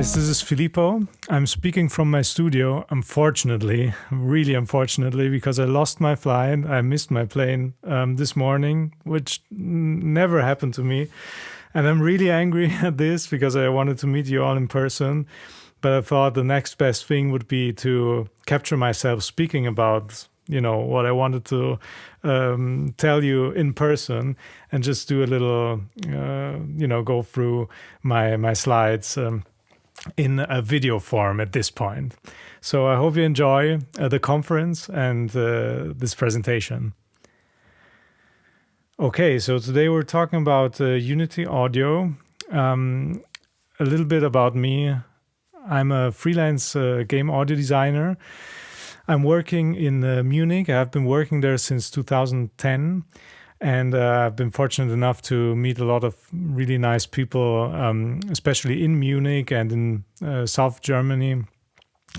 guys, this is Filippo. I'm speaking from my studio, unfortunately, really unfortunately, because I lost my flight. I missed my plane this morning, which never happened to me. And I'm really angry at this because I wanted to meet you all in person. But I thought the next best thing would be to capture myself speaking about, what I wanted to tell you in person and just do a little, go through my slides in a video form at this point. So I hope you enjoy the conference and this presentation. Okay, so today we're talking about Unity Audio. A little bit about me. I'm a freelance game audio designer. I'm working in Munich. I've been working there since 2010. And I've been fortunate enough to meet a lot of really nice people, especially in Munich and in South Germany.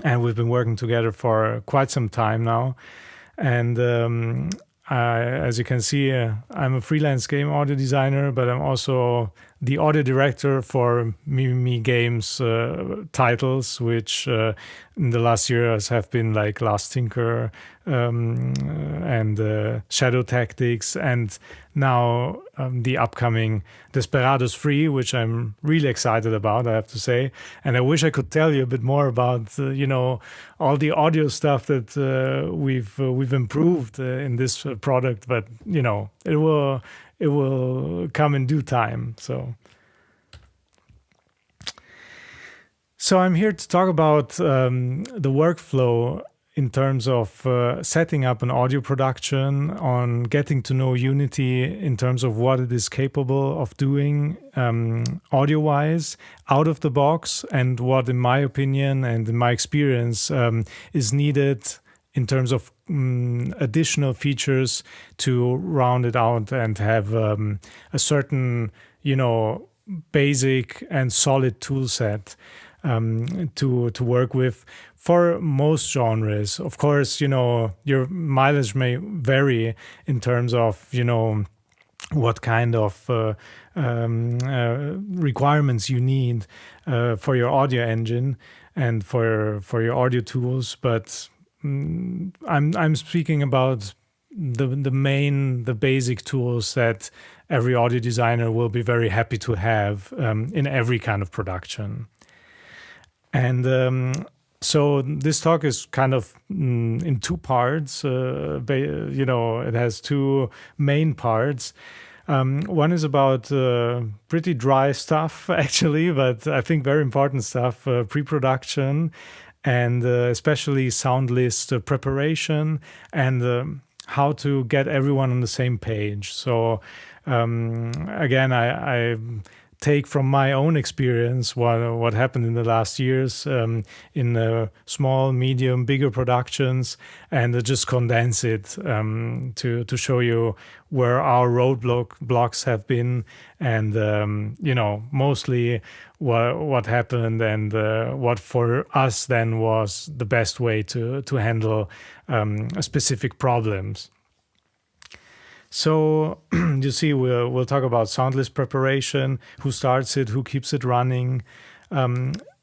And we've been working together for quite some time now. And as you can see, I'm a freelance game audio designer, but I'm also the audio director for Mimimi Games titles, which in the last years have been like Last Tinker and Shadow Tactics, and now the upcoming Desperados 3, which I'm really excited about, I have to say. And I wish I could tell you a bit more about, all the audio stuff that we've improved in this product, but, it will come in due time. So I'm here to talk about the workflow in terms of setting up an audio production, on getting to know Unity in terms of what it is capable of doing audio-wise out of the box, and what, in my opinion and in my experience, is needed in terms of additional features to round it out and have a certain, basic and solid tool set to work with for most genres. Of course, your mileage may vary in terms of, what kind of requirements you need for your audio engine and for your audio tools, but I'm speaking about the basic tools that every audio designer will be very happy to have in every kind of production. And so this talk is kind of in two parts. It has two main parts. One is about pretty dry stuff, actually, but I think very important stuff, pre-production, and especially sound list preparation, and how to get everyone on the same page. So again, I take from my own experience what happened in the last years in small, medium, bigger productions, and just condense it to show you where our roadblocks have been, and mostly what happened, and what for us then was the best way to handle specific problems. So you see, we'll talk about sound list preparation, who starts it, who keeps it running,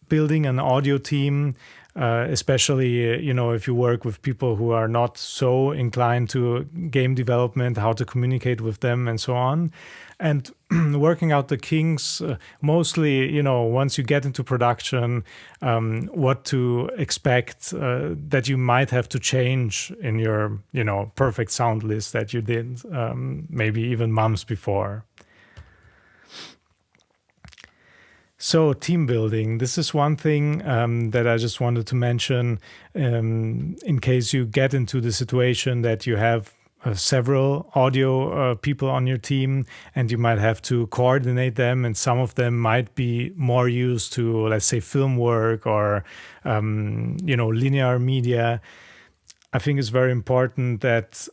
building an audio team, especially if you work with people who are not so inclined to game development, how to communicate with them and so on. And working out the kinks, mostly, once you get into production, what to expect that you might have to change in your, perfect sound list that you did maybe even months before. So team building, this is one thing that I just wanted to mention in case you get into the situation that you have several audio people on your team, and you might have to coordinate them, and some of them might be more used to, let's say, film work or linear media. I think it's very important that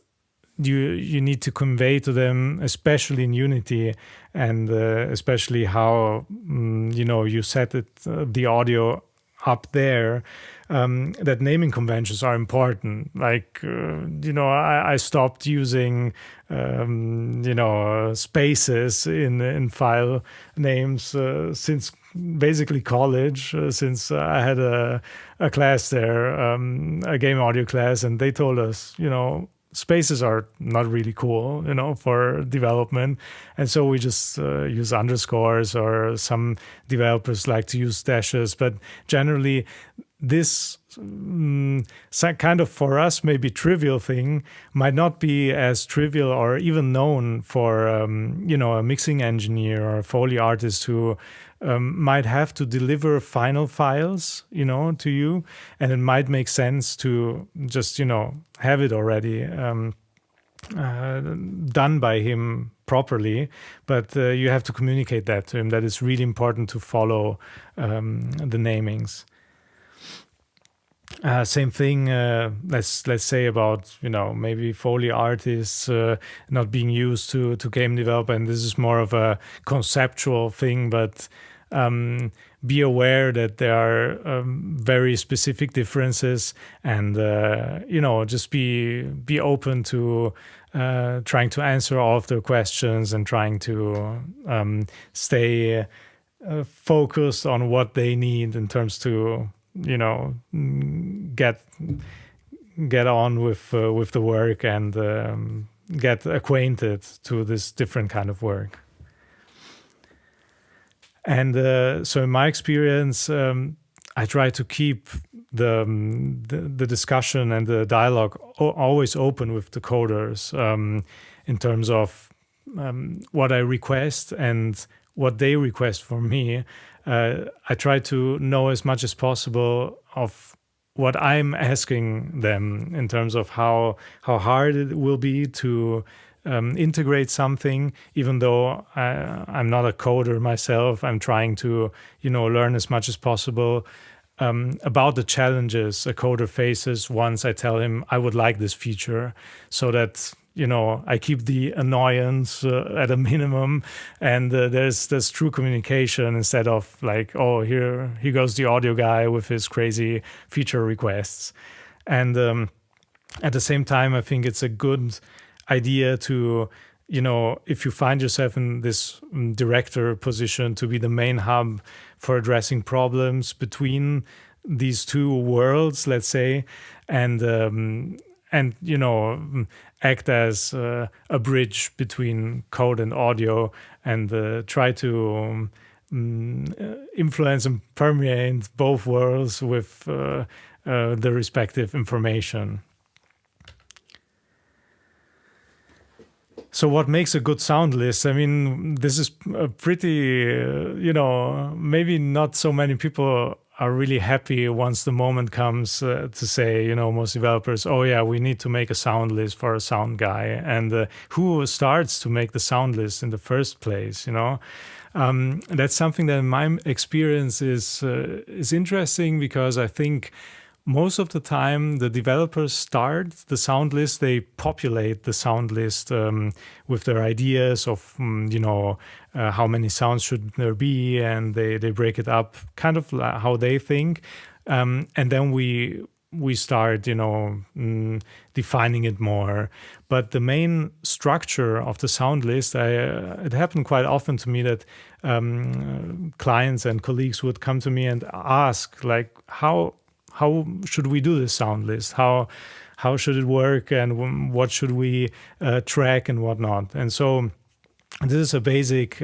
you need to convey to them, especially in Unity, and especially how you set the audio up there, that naming conventions are important. Like, I stopped using, spaces in file names since basically college, since I had a class there, a game audio class, and they told us, spaces are not really cool, for development. And so we just use underscores, or some developers like to use dashes. But generally, this kind of, for us, maybe trivial thing might not be as trivial or even known for, a mixing engineer or a Foley artist who might have to deliver final files, to you. And it might make sense to just, have it already done by him properly. But you have to communicate that to him, that it's really important to follow the namings. Same thing, let's say about, maybe Foley artists not being used to game development. And this is more of a conceptual thing, but be aware that there are very specific differences, and just be open to trying to answer all of their questions, and trying to stay focused on what they need in terms to get on with the work, and get acquainted to this different kind of work. And so in my experience, I try to keep the discussion and the dialogue always open with the coders, in terms of what I request and what they request from me. I try to know as much as possible of what I'm asking them, in terms of how hard it will be to integrate something. Even though I'm not a coder myself, I'm trying to learn as much as possible about the challenges a coder faces once I tell him I would like this feature, so that I keep the annoyance at a minimum, and there's true communication, instead of like, oh, here goes the audio guy with his crazy feature requests. And at the same time, I think it's a good idea to, if you find yourself in this director position, to be the main hub for addressing problems between these two worlds, let's say, and act as a bridge between code and audio, and try to influence and permeate both worlds with the respective information. So what makes a good sound list? I mean, this is a pretty, maybe not so many people are really happy once the moment comes to say, most developers, oh yeah, we need to make a sound list for a sound guy. And who starts to make the sound list in the first place, That's something that in my experience is interesting, because I think most of the time the developers start the sound list, they populate the sound list with their ideas of, how many sounds should there be, and they break it up kind of how they think. And then we start, defining it more. But the main structure of the sound list, it happened quite often to me that clients and colleagues would come to me and ask, like, how should we do this sound list? How should it work? And what should we track and whatnot? And so this is a basic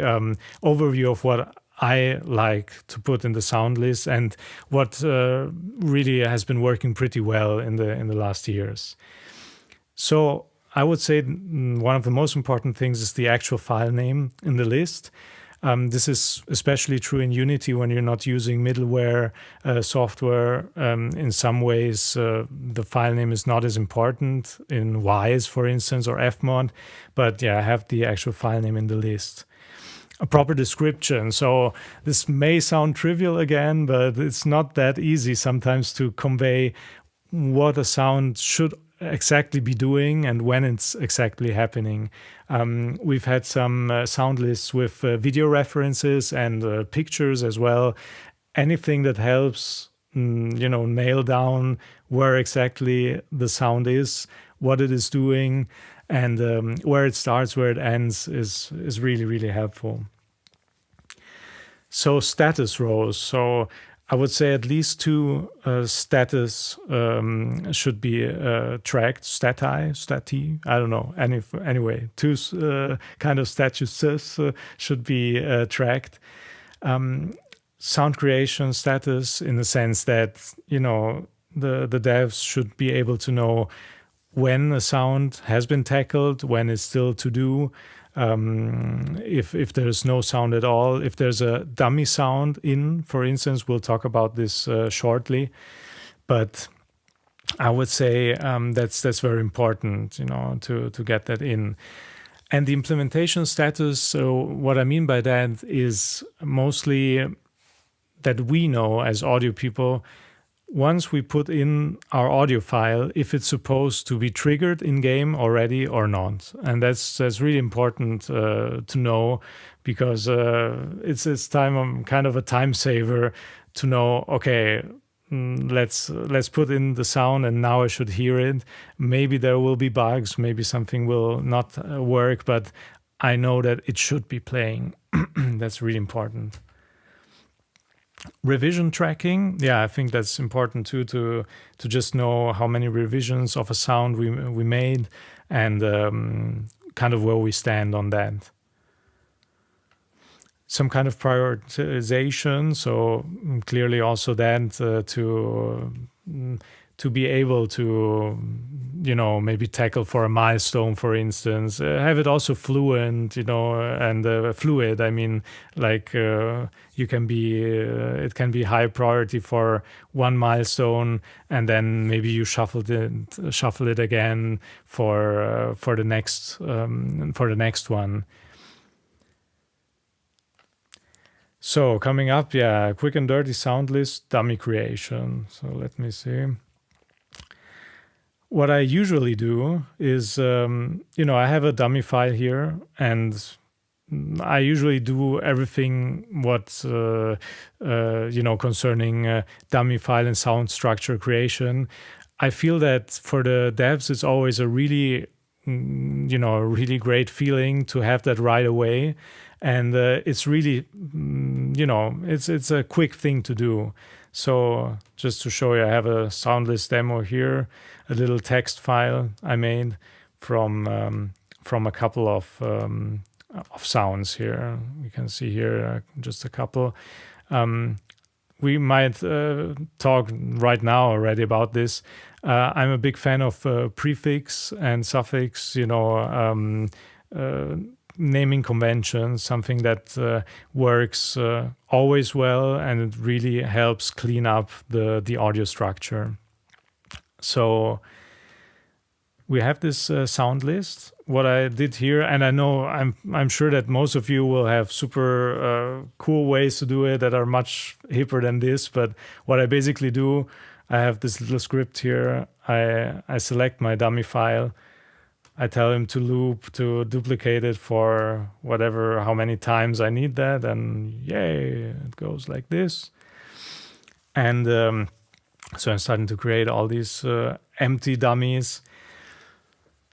overview of what I like to put in the sound list, and what really has been working pretty well in the last years. So I would say one of the most important things is the actual file name in the list. This is especially true in Unity when you're not using middleware software. In some ways, the file name is not as important in Wise, for instance, or Fmod. But yeah, I have the actual file name in the list. A proper description. So this may sound trivial again, but it's not that easy sometimes to convey what a sound should exactly be doing and when it's exactly happening. We've had some sound lists with video references and pictures as well. Anything that helps, nail down where exactly the sound is, what it is doing, and where it starts, where it ends is really, really helpful. So status rows. So I would say at least two status should be tracked. Stati, I don't know. Anyway, two kind of statuses should be tracked. Sound creation status, in the sense that, you know, the devs should be able to know when a sound has been tackled, when it's still to do, if there's no sound at all, if there's a dummy sound in, for instance. We'll talk about this shortly, but I would say that's very important, you know, to get that in. And the implementation status, so what I mean by that is mostly that we know as audio people, once we put in our audio file, if it's supposed to be triggered in game already or not. And that's really important to know, because it's kind of a time saver to know, okay, let's put in the sound and now I should hear it. Maybe there will be bugs, maybe something will not work, but I know that it should be playing. That's really important. Revision tracking, yeah, I think that's important too, to just know how many revisions of a sound we made, and kind of where we stand on that. Some kind of prioritization, so clearly also that to be able to, you know, maybe tackle for a milestone, for instance, have it also fluent, you know, and fluid. I mean, like it can be high priority for one milestone, and then maybe you shuffle it again for the next one. So coming up, yeah, quick and dirty sound list dummy creation. So let me see. What I usually do is, you know, I have a dummy file here, and I usually do everything what, you know, concerning dummy file and sound structure creation. I feel that for the devs, it's always a really, you know, a really great feeling to have that right away. And it's really, you know, it's a quick thing to do. So just to show you, I have a SOUNDLIST demo here, a little text file I made from a couple of sounds here. You can see here just a couple. We might talk right now already about this. I'm a big fan of prefix and suffix, you know, naming conventions, something that works always well, and it really helps clean up the audio structure. So we have this sound list. What I did here, and I know I'm sure that most of you will have super cool ways to do it that are much hipper than this, but what I basically do, I have this little script here. I select my dummy file. I tell him to loop, to duplicate it for whatever, how many times I need that, and yay, it goes like this. And so I'm starting to create all these empty dummies.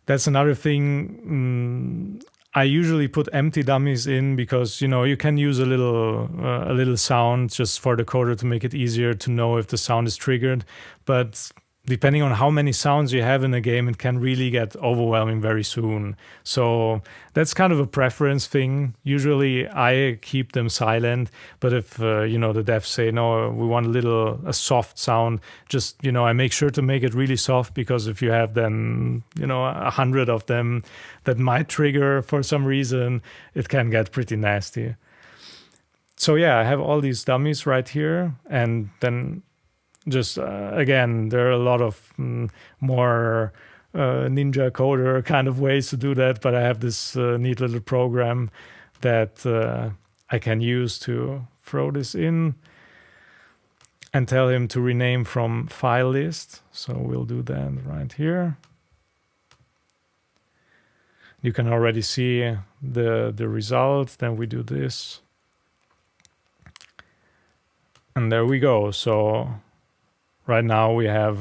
That's another thing. I usually put empty dummies in because, you know, you can use a little sound just for the coder to make it easier to know if the sound is triggered. But depending on how many sounds you have in a game, it can really get overwhelming very soon. So that's kind of a preference thing. Usually I keep them silent, but if you know, the devs say, no, we want a soft sound, just, you know, I make sure to make it really soft, because if you have then, you know, 100 of them that might trigger for some reason, it can get pretty nasty. So yeah, I have all these dummies right here, and then just again, there are a lot of more ninja coder kind of ways to do that, but I have this neat little program that I can use to throw this in and tell him to rename from file list. So we'll do that right here. You can already see the result. Then we do this, and there we go. So right now we have,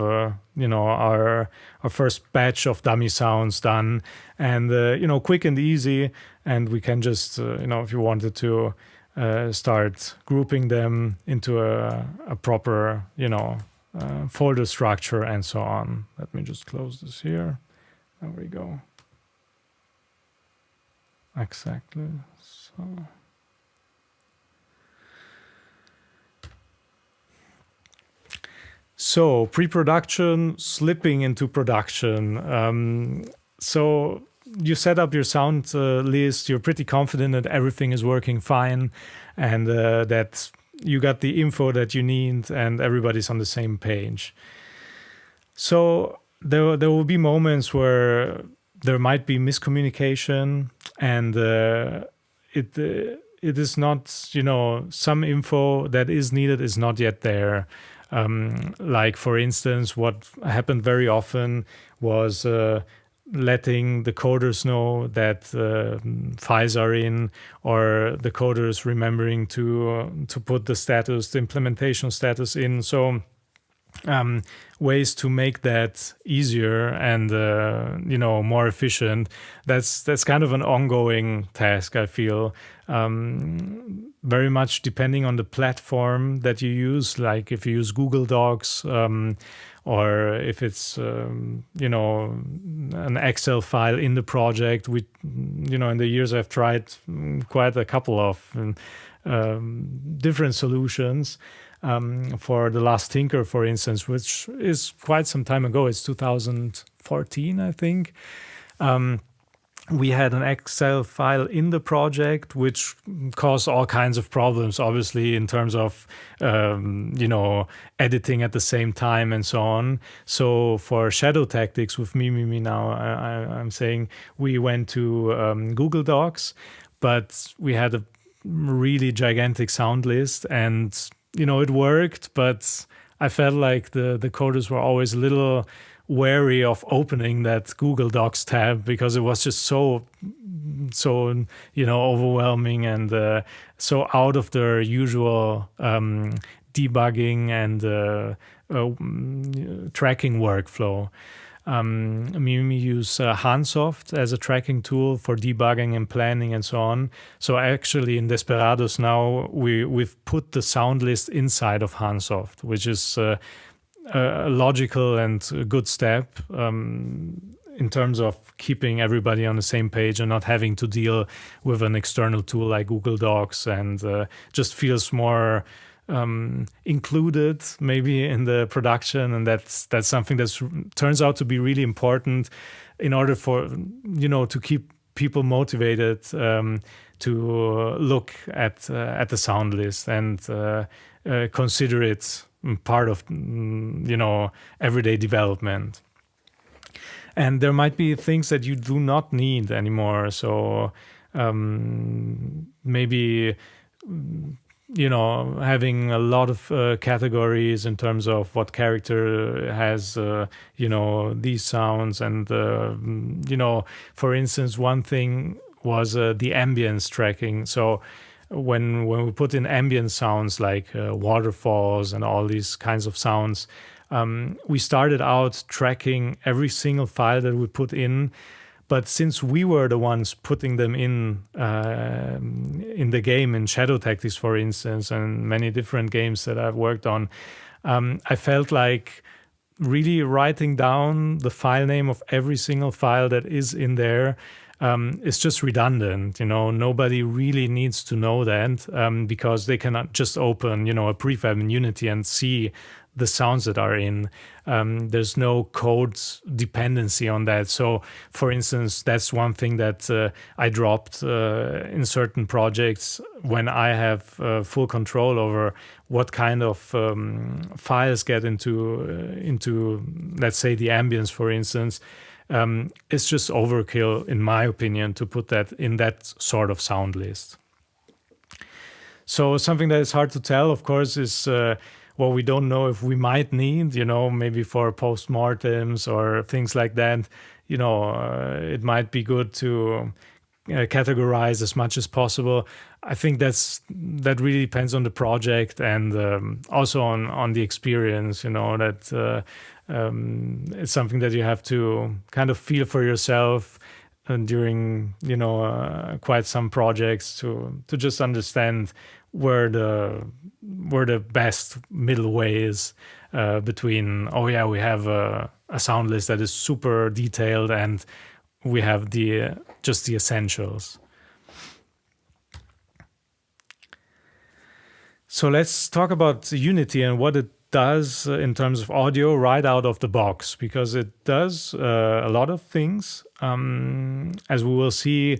you know, our first batch of dummy sounds done, and you know, quick and easy. And we can just, you know, if you wanted to start grouping them into a proper, folder structure and so on. Let me just close this here. There we go. Exactly. So pre-production, slipping into production. So you set up your sound list. You're pretty confident that everything is working fine, and that you got the info that you need, and everybody's on the same page. So there will be moments where there might be miscommunication, and it is not, some info that is needed is not yet there. Like, for instance, what happened very often was letting the coders know that files are in, or the coders remembering to put the implementation status in. So ways to make that easier and more efficient. That's kind of an ongoing task, I feel. Very much depending on the platform that you use. Like if you use Google Docs, or if it's an Excel file in the project. In the years I've tried quite a couple of different solutions. For the last Tinker, for instance, which is quite some time ago. It's 2014, I think. We had an Excel file in the project, which caused all kinds of problems, obviously, in terms of, editing at the same time and so on. So for Shadow Tactics with Mimimi now, I'm saying we went to Google Docs, but we had a really gigantic sound list, and it worked, but I felt like the coders were always a little wary of opening that Google Docs tab, because it was just so overwhelming and so out of their usual debugging and tracking workflow. We use Hansoft as a tracking tool for debugging and planning and so on. So actually in Desperados now, we've put the sound list inside of Hansoft, which is a logical and a good step in terms of keeping everybody on the same page and not having to deal with an external tool like Google Docs, and just feels more included maybe in the production. And that's something that turns out to be really important in order for to keep people motivated to look at the sound list and consider it part of everyday development. And there might be things that you do not need anymore. So maybe having a lot of categories in terms of what character has these sounds, and for instance, one thing was the ambience tracking. So when we put in ambient sounds like waterfalls and all these kinds of sounds, we started out tracking every single file that we put in. But since we were the ones putting them in the game, in Shadow Tactics, for instance, and many different games that I've worked on, I felt like really writing down the file name of every single file that is in there is just redundant. Nobody really needs to know that, because they cannot just open, a prefab in Unity and see the sounds that are in. There's no code dependency on that. So, for instance, that's one thing that I dropped in certain projects when I have full control over what kind of files get into, let's say, the ambience, for instance. It's just overkill, in my opinion, to put that in that sort of sound list. So something that is hard to tell, of course, is what we don't know if we might need, maybe for postmortems or things like that. It might be good to categorize as much as possible. I think that really depends on the project and also on the experience, that it's something that you have to kind of feel for yourself. during quite some projects to just understand where the best middle way is between, oh yeah, we have a sound list that is super detailed and we have just the essentials. So let's talk about Unity and what it does in terms of audio right out of the box, because it does a lot of things. As we will see,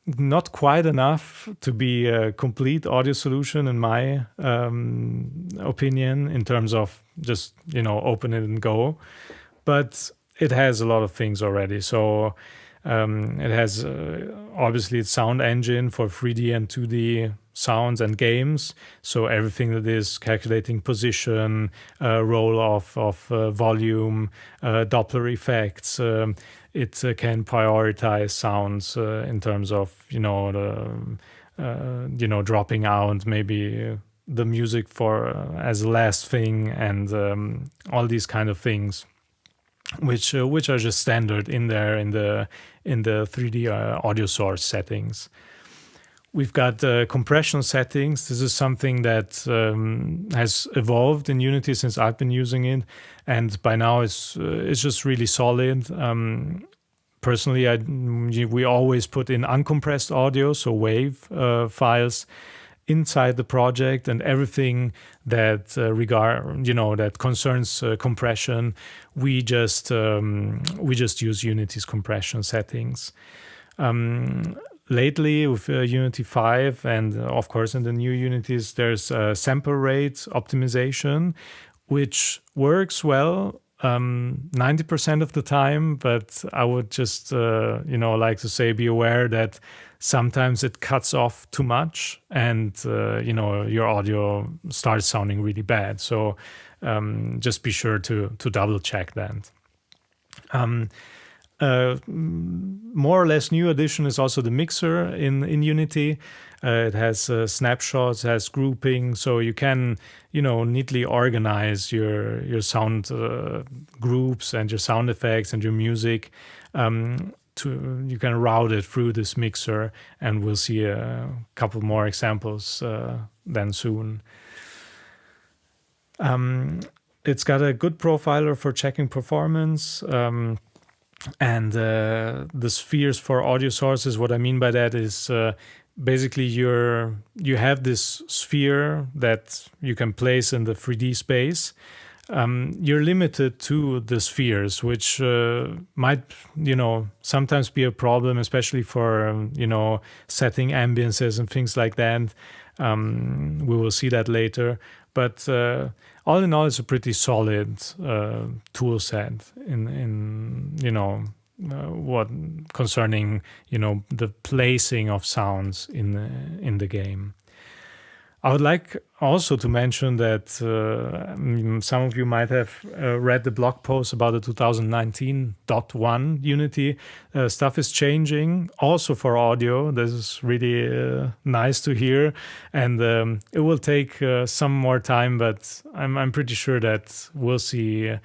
not quite enough to be a complete audio solution, in my opinion, in terms of just, open it and go. But it has a lot of things already. So it has obviously its sound engine for 3D and 2D sounds and games. So everything that is calculating position, roll of volume, Doppler effects. It can prioritize sounds in terms of dropping out maybe the music for as last thing, and all these kind of things, which are just standard in there in the 3D audio source settings. We've got compression settings. This is something that has evolved in Unity since I've been using it, and by now it's just really solid. Personally, we always put in uncompressed audio, so WAV files, inside the project, and everything that that concerns compression, we just use Unity's compression settings. Lately, with Unity 5 and of course in the new Unities, there's sample rate optimization, which works well 90% of the time, but I would just like to say, be aware that sometimes it cuts off too much and your audio starts sounding really bad. So just be sure to double check that. More or less new addition is also the mixer in Unity. It has snapshots, has grouping, so you can neatly organize your sound groups and your sound effects and your music. You can route it through this mixer, and we'll see a couple more examples then soon. It's got a good profiler for checking performance. And the spheres for audio sources, what I mean by that is basically you have this sphere that you can place in the 3D space. You're limited to the spheres, which might sometimes be a problem, especially for setting ambiances and things like that. We will see that later, but all in all, it's a pretty solid tool set in what concerning the placing of sounds in the game. I would like also to mention that some of you might have read the blog post about the 2019.1 Unity. Stuff is changing also for audio. This is really nice to hear, and it will take some more time, but I'm pretty sure that we'll see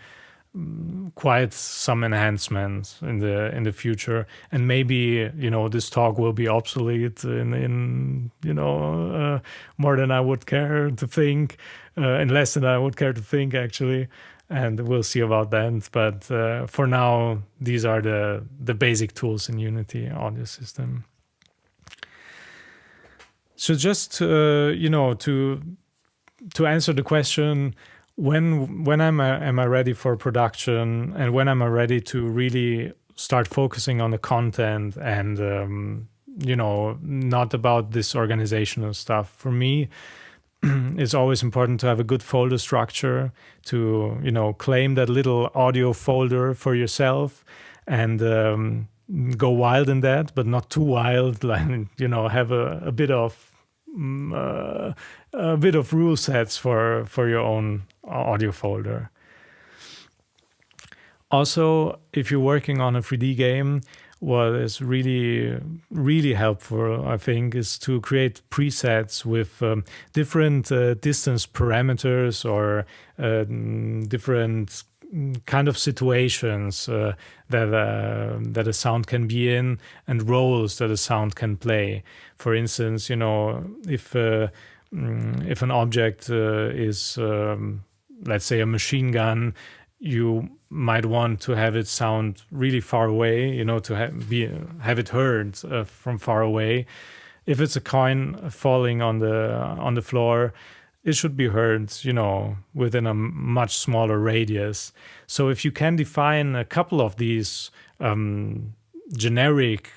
quite some enhancements in the future, and maybe this talk will be obsolete in more than I would care to think, and less than I would care to think actually, and we'll see about that. But for now, these are the basic tools in Unity audio system. So just to answer the question, when am I ready for production, and when am I ready to really start focusing on the content and not about this organizational stuff. For me, it's always important to have a good folder structure, to claim that little audio folder for yourself, and go wild in that, but not too wild. Like have a bit of rule sets for your own audio folder. Also, if you're working on a 3D game, what is really, really helpful, I think, is to create presets with different distance parameters or different kind of situations that a sound can be in, and roles that a sound can play. For instance, if an object is, let's say, a machine gun, you might want to have it sound really far away, to have it heard from far away. If it's a coin falling on the floor, it should be heard, within a much smaller radius. So if you can define a couple of these generic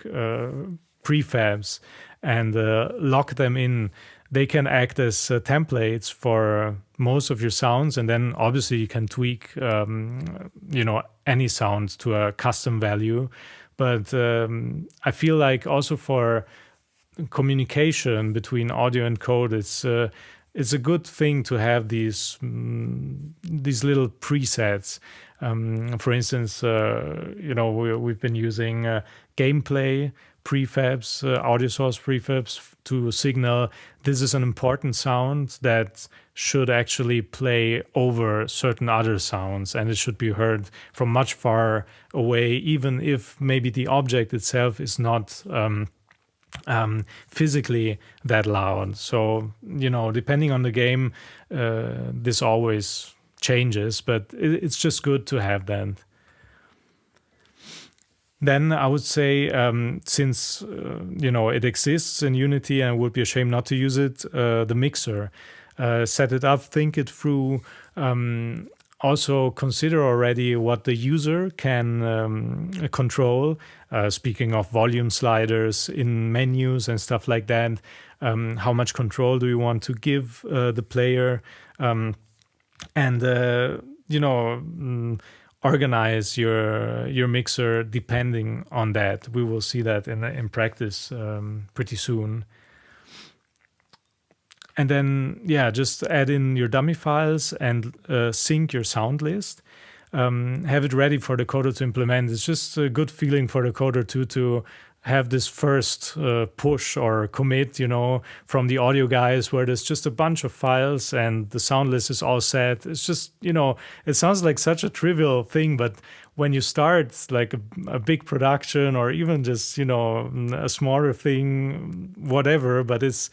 prefabs and lock them in, they can act as templates for most of your sounds. And then obviously you can tweak, any sound to a custom value. But I feel like also for communication between audio and code, it's a good thing to have these little presets. For instance, we've been using gameplay prefabs, audio source prefabs to signal this is an important sound that should actually play over certain other sounds, and it should be heard from much far away, even if maybe the object itself is not physically that loud. So, depending on the game, this always changes, but it's just good to have that. Then I would say, since it exists in Unity and it would be a shame not to use it, the mixer. Set it up, think it through. Also consider already what the user can control. Speaking of volume sliders in menus and stuff like that, how much control do you want to give the player? Organize your mixer depending on that. We will see that in practice pretty soon. And then, just add in your dummy files and sync your sound list. Have it ready for the coder to implement. It's just a good feeling for the coder to have this first push or commit, from the audio guys, where there's just a bunch of files and the sound list is all set. It's just, it sounds like such a trivial thing, but when you start like a big production or even just, a smaller thing, whatever, but it's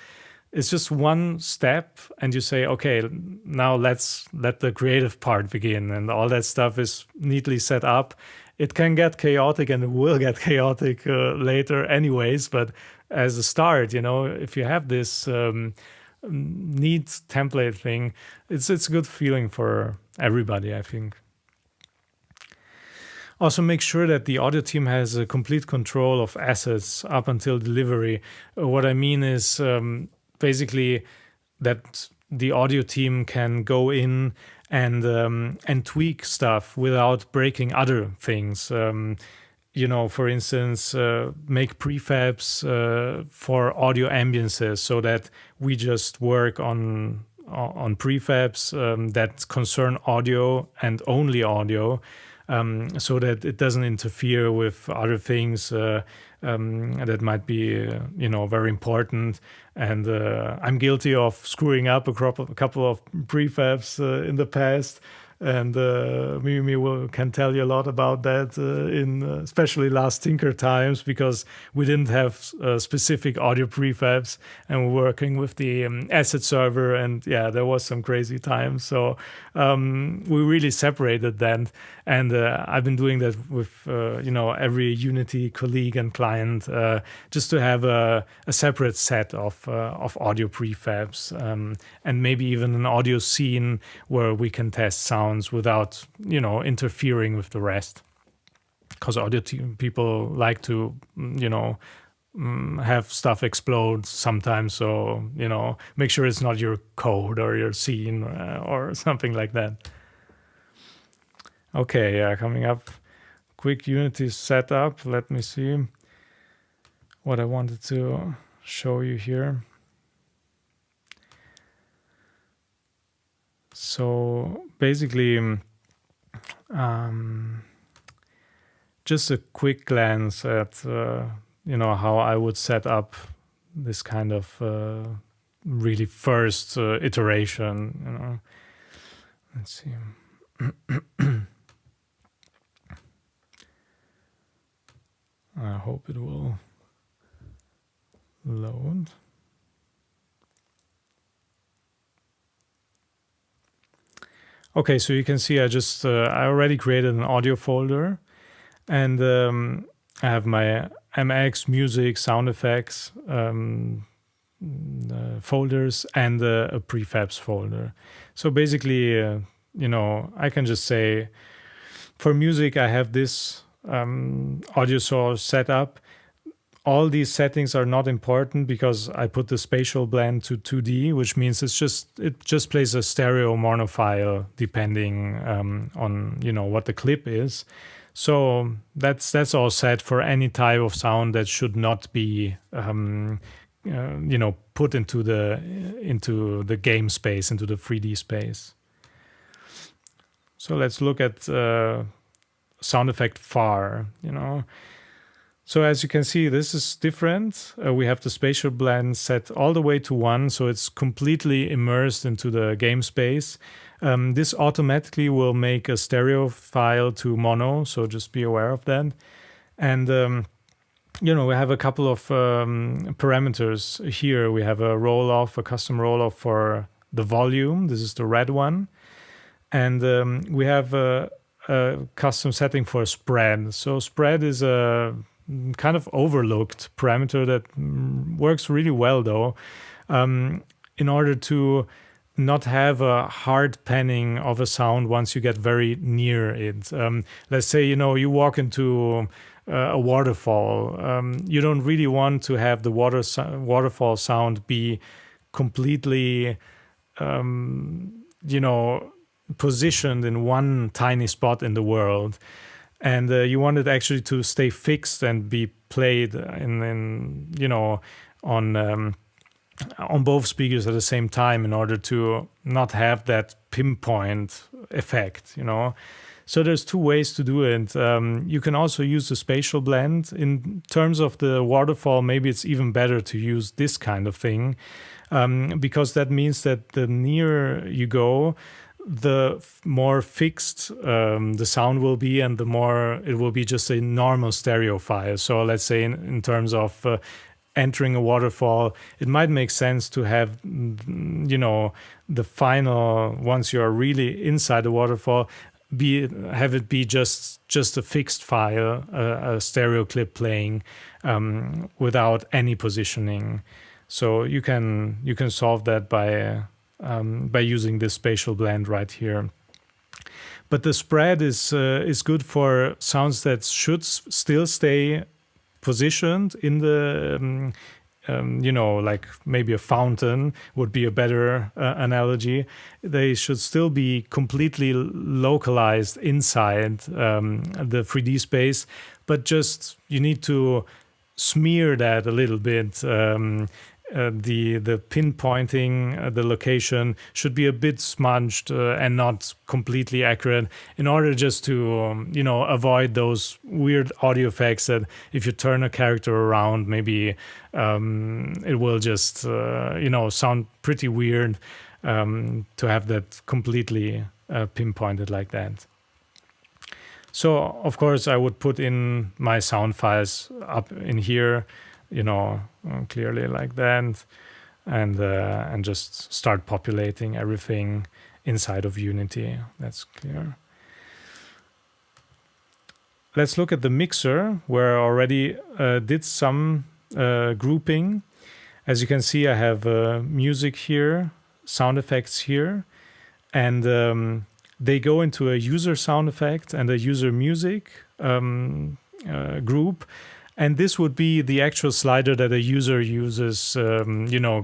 just one step, and you say, okay, now let's let the creative part begin, and all that stuff is neatly set up. It can get chaotic, and it will get chaotic later anyways, but as a start, if you have this neat template thing, it's a good feeling for everybody, I think. Also, make sure that the audio team has a complete control of assets up until delivery. What I mean is basically that the audio team can go in and tweak stuff without breaking other things. For instance, make prefabs for audio ambiances, so that we just work on prefabs that concern audio and only audio, so that it doesn't interfere with other things that might be, very important. And I'm guilty of screwing up a couple of prefabs in the past. And Mimimi can tell you a lot about that in especially last Tinker times, because we didn't have specific audio prefabs and we're working with the asset server, and there was some crazy times. So we really separated that, and I've been doing that with every Unity colleague and client, just to have a separate set of audio prefabs, and maybe even an audio scene where we can test sounds without interfering with the rest, because audio people like to have stuff explode sometimes, so make sure it's not your code or your scene or something like that. Okay, coming up, quick Unity setup. Let me see what I wanted to show you here. So basically, just a quick glance at how I would set up this kind of really first iteration. Let's see. I hope it will load. Okay, so you can see I already created an audio folder, and I have my MX, music, sound effects folders, and a prefabs folder. So basically, I can just say, for music, I have this audio source set up. All these settings are not important because I put the spatial blend to 2D, which means it just plays a stereo mono file depending on what the clip is. So that's all set for any type of sound that should not be put into the game space, into the 3D space. So let's look at sound effect far. So as you can see, this is different. We have the spatial blend set all the way to 1, so it's completely immersed into the game space. This automatically will make a stereo file to mono, so just be aware of that. And we have a couple of parameters here. We have a roll-off, a custom roll-off for the volume. This is the red one. And we have a custom setting for spread. So spread is a kind of overlooked parameter that works really well, though, in order to not have a hard panning of a sound once you get very near it. Let's say, you walk into a waterfall. You don't really want to have the waterfall sound be completely, positioned in one tiny spot in the world. And you want it actually to stay fixed and be played on both speakers at the same time in order to not have that pinpoint effect. So there's two ways to do it. You can also use the spatial blend. In terms of the waterfall, maybe it's even better to use this kind of thing, because that means that the nearer you go, the more fixed the sound will be, and the more it will be just a normal stereo file. So let's say in terms of entering a waterfall, it might make sense to have, the final, once you're really inside the waterfall, have it be just a fixed file, a stereo clip playing without any positioning. So you can solve that by using this spatial blend right here. But the spread is good for sounds that should still stay positioned in the like maybe a fountain would be a better analogy. They should still be completely localized inside the 3D space, but just you need to smear that a little bit. The pinpointing, the location should be a bit smudged and not completely accurate, in order just to avoid those weird audio effects that if you turn a character around, maybe it will just sound pretty weird to have that completely pinpointed like that. So of course I would put in my sound files up in here, clearly like that, and just start populating everything inside of Unity. That's clear. Let's look at the mixer, where I already did some grouping. As you can see, I have music here, sound effects here, and they go into a user sound effect and a user music group. And this would be the actual slider that a user uses,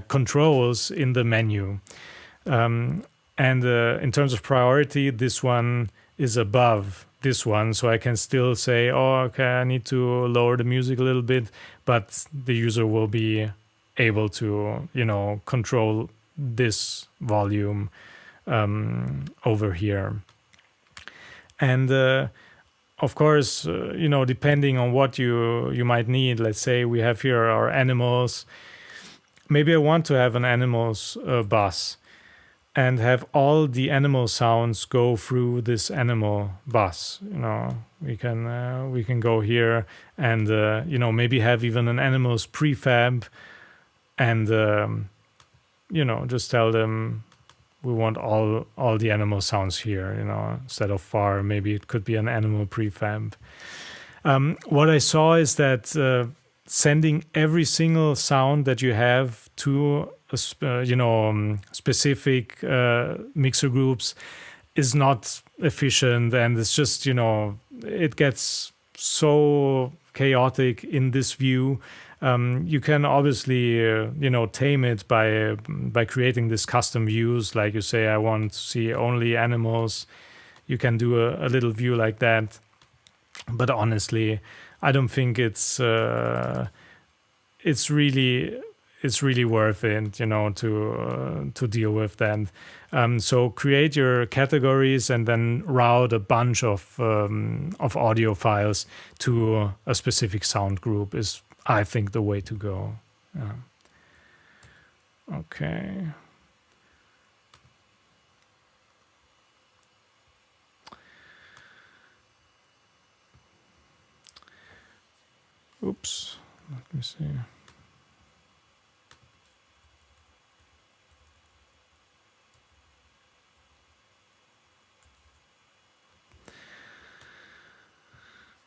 controls in the menu. And in terms of priority, this one is above this one. So I can still say, okay, I need to lower the music a little bit, but the user will be able to, control this volume over here. And of course, depending on what you might need, let's say we have here our animals. Maybe I want to have an animals bus and have all the animal sounds go through this animal bus. We can go here and maybe have even an animals prefab, and just tell them we want all the animal sounds here. Instead of far, maybe it could be an animal prefab. What I saw is that sending every single sound that you have to specific mixer groups is not efficient, and it's just it gets so chaotic in this view. You can obviously tame it by creating this custom views, like you say, I want to see only animals. You can do a little view like that, but honestly, I don't think it's really worth it, to deal with that. So create your categories and then route a bunch of audio files to a specific sound group is, I think, the way to go. Yeah. Okay. Oops. Let me see.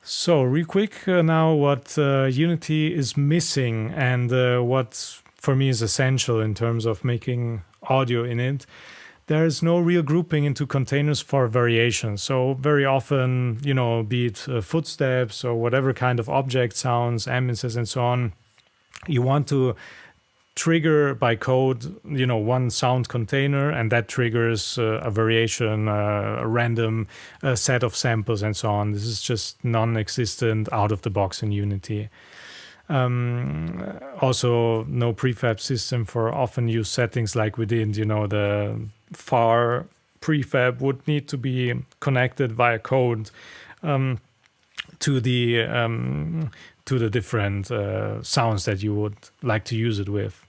So real quick now, what Unity is missing and what for me is essential in terms of making audio in it. There is no real grouping into containers for variation. So very often, be it footsteps or whatever kind of object sounds, ambiences and so on, you want to trigger by code, one sound container, and that triggers a variation, a random set of samples and so on. This is just non-existent out of the box in Unity. Also, no prefab system for often used settings like we did. The far prefab would need to be connected via code to the different sounds that you would like to use it with.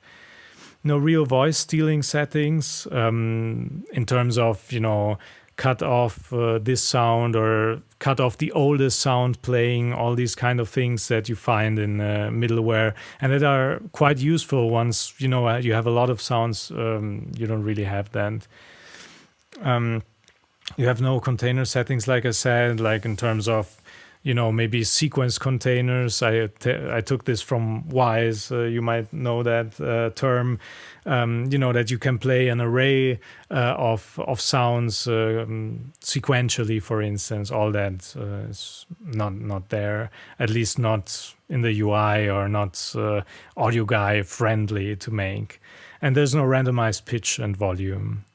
No real voice stealing settings in terms of, cut off this sound or cut off the oldest sound playing, all these kind of things that you find in middleware, and that are quite useful once, you have a lot of sounds, you don't really have that. You have no container settings, like I said, like in terms of, maybe sequence containers. I took this from Wise. You might know that term. That you can play an array of sounds sequentially, for instance. All that is not there, at least not in the UI, or not audio guy friendly to make. And there's no randomized pitch and volume.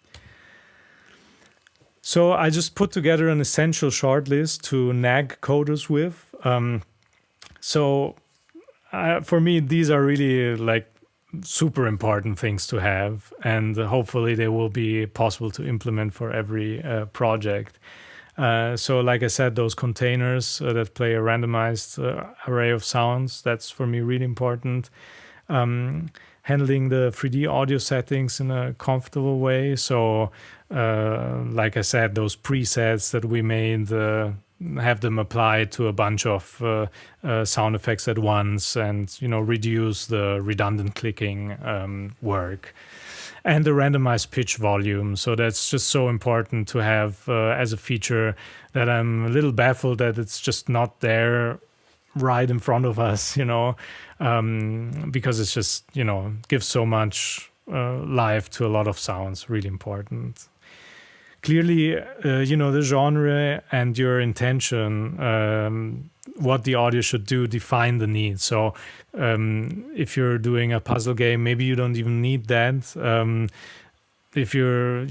So I just put together an essential shortlist to nag coders with. For me, these are really like super important things to have, and hopefully they will be possible to implement for every project. So like I said, those containers that play a randomized array of sounds, that's for me really important. Handling the 3D audio settings in a comfortable way. So like I said, those presets that we made, have them applied to a bunch of sound effects at once, and reduce the redundant clicking work. And the randomized pitch volume. So that's just so important to have as a feature, that I'm a little baffled that it's just not there right in front of us, because it's just, gives so much life to a lot of sounds. Really important. Clearly, the genre and your intention, what the audio should do, define the need. So if you're doing a puzzle game, maybe you don't even need that. If you're,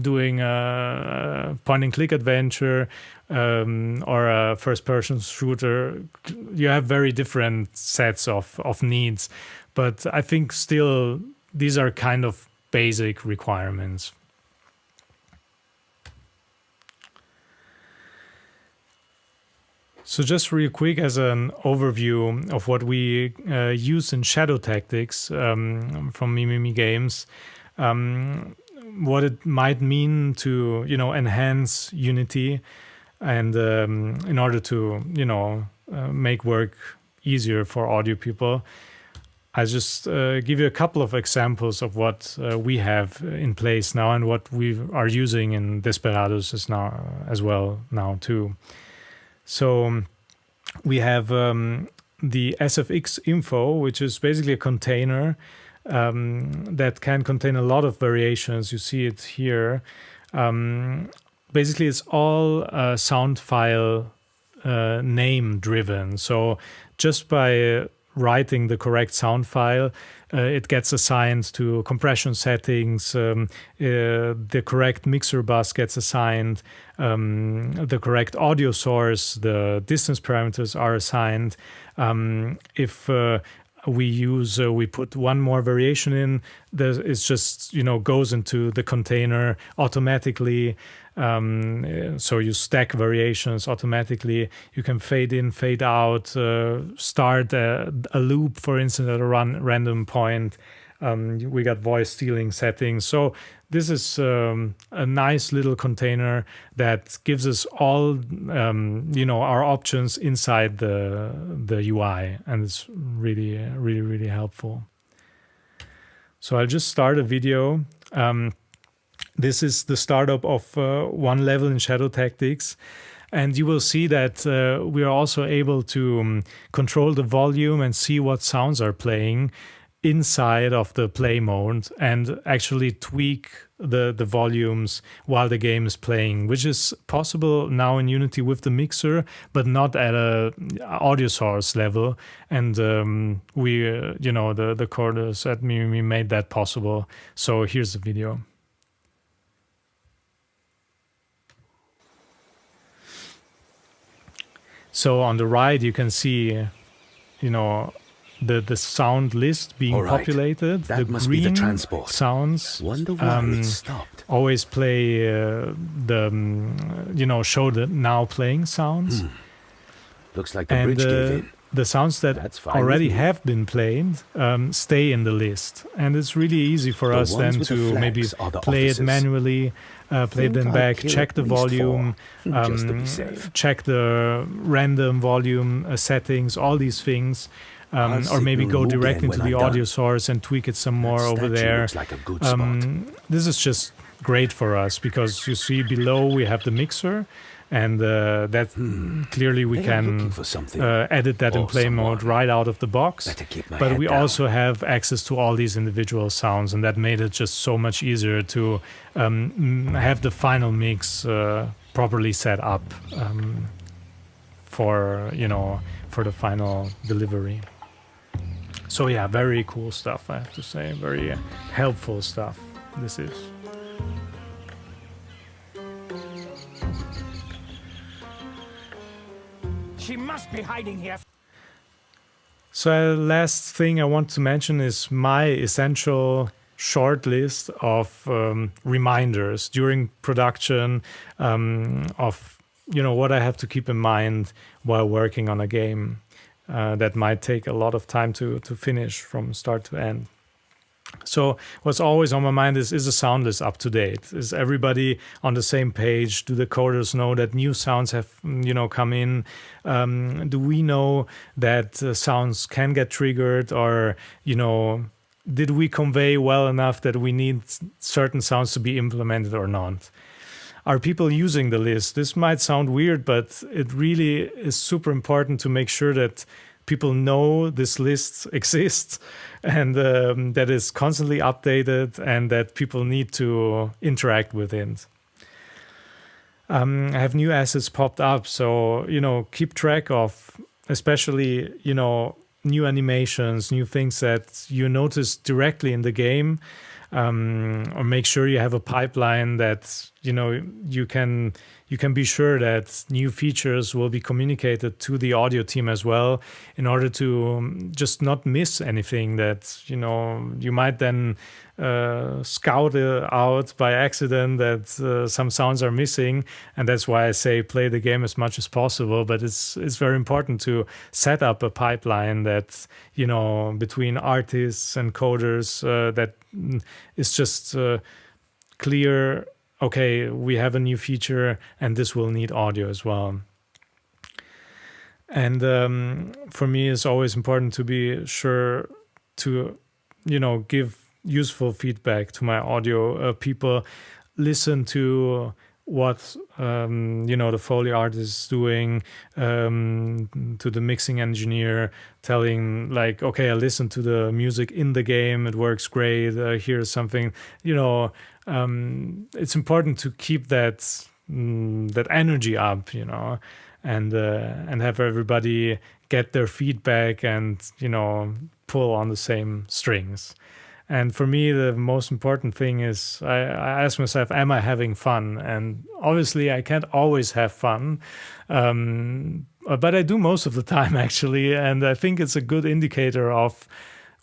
doing a point-and-click adventure or a first-person shooter, you have very different sets of needs. But I think still these are kind of basic requirements. So just real quick as an overview of what we use in Shadow Tactics from Mimimi Games, what it might mean to enhance Unity. And in order to, make work easier for audio people, I just give you a couple of examples of what we have in place now and what we are using in Desperados as well now too. So we have the SFX info, which is basically a container that can contain a lot of variations. You see it here. Basically, it's all sound file name driven. So just by writing the correct sound file, it gets assigned to compression settings, the correct mixer bus gets assigned, the correct audio source, the distance parameters are assigned. If we put one more variation in, it's just, goes into the container automatically. So you stack variations automatically. You can fade in, fade out, start a loop, for instance, at a random point. We got voice stealing settings. So this is a nice little container that gives us all, our options inside the UI, and it's really, really, really helpful. So I'll just start a video. This is the startup of one level in Shadow Tactics. And you will see that we are also able to control the volume and see what sounds are playing inside of the play mode and actually tweak the volumes while the game is playing, which is possible now in Unity with the mixer, but not at a audio source level. And we, the coders at Mimimi made that possible. So here's the video. So on the right, you can see, the sound list being populated. That the must green be the transport. Sounds Wonder why it stopped. always play show the now playing sounds. Looks like the bridge gave in. The sounds that already have been played stay in the list, and it's really easy for us then to maybe play it manually, play them back, check the volume, check the random volume settings, all these things, or maybe go directly into the audio source and tweak it some more over there. This is just great for us because you see below we have the mixer. And that clearly we can edit that in play mode right out of the box. But we also have access to all these individual sounds, and that made it just so much easier to have the final mix properly set up for the final delivery. So yeah, very cool stuff, I have to say. Very helpful stuff this is. She must be hiding here. So last thing I want to mention is my essential short list of reminders during production of what I have to keep in mind while working on a game that might take a lot of time to finish from start to end. So what's always on my mind is the sound list up to date? Is everybody on the same page? Do the coders know that new sounds have come in? Do we know that sounds can get triggered, or did we convey well enough that we need certain sounds to be implemented or not? Are people using the list? This might sound weird, but it really is super important to make sure that people know this list exists and that is constantly updated and that people need to interact with it. I have new assets popped up, so keep track of, especially new animations, new things that you notice directly in the game, or make sure you have a pipeline that you can be sure that new features will be communicated to the audio team as well, in order to just not miss anything that you might then scout out by accident that some sounds are missing. And that's why I say play the game as much as possible. But it's very important to set up a pipeline that between artists and coders that is just clear okay, we have a new feature and this will need audio as well. And for me, it's always important to be sure to, give useful feedback to my audio people. Listen to what the Foley artist is doing, to the mixing engineer, telling like, okay, I listened to the music in the game, it works great, here's something, it's important to keep that energy up, and have everybody get their feedback and pull on the same strings. And for me, the most important thing is I ask myself, am I having fun? And obviously, I can't always have fun, but I do most of the time, actually. And I think it's a good indicator of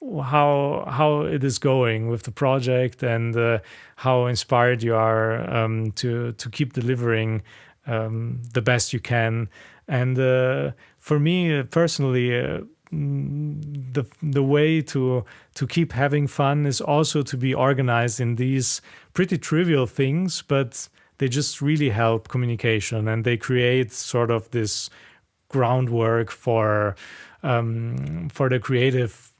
how it is going with the project and how inspired you are to keep delivering the best you can. And for me personally, the way to keep having fun is also to be organized in these pretty trivial things, but they just really help communication, and they create sort of this groundwork for the creative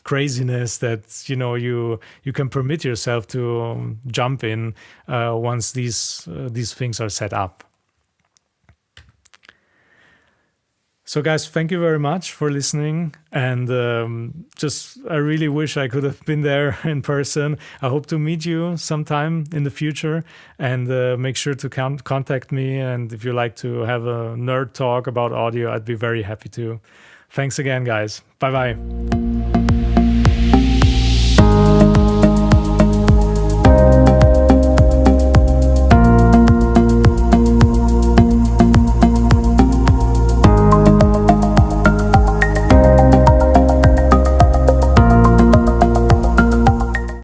craziness that you can permit yourself to jump in once these things are set up. So guys, thank you very much for listening, and I really wish I could have been there in person. I hope to meet you sometime in the future, and make sure to contact me, and if you like to have a nerd talk about audio, I'd be very happy to. Thanks again, guys. Bye-bye.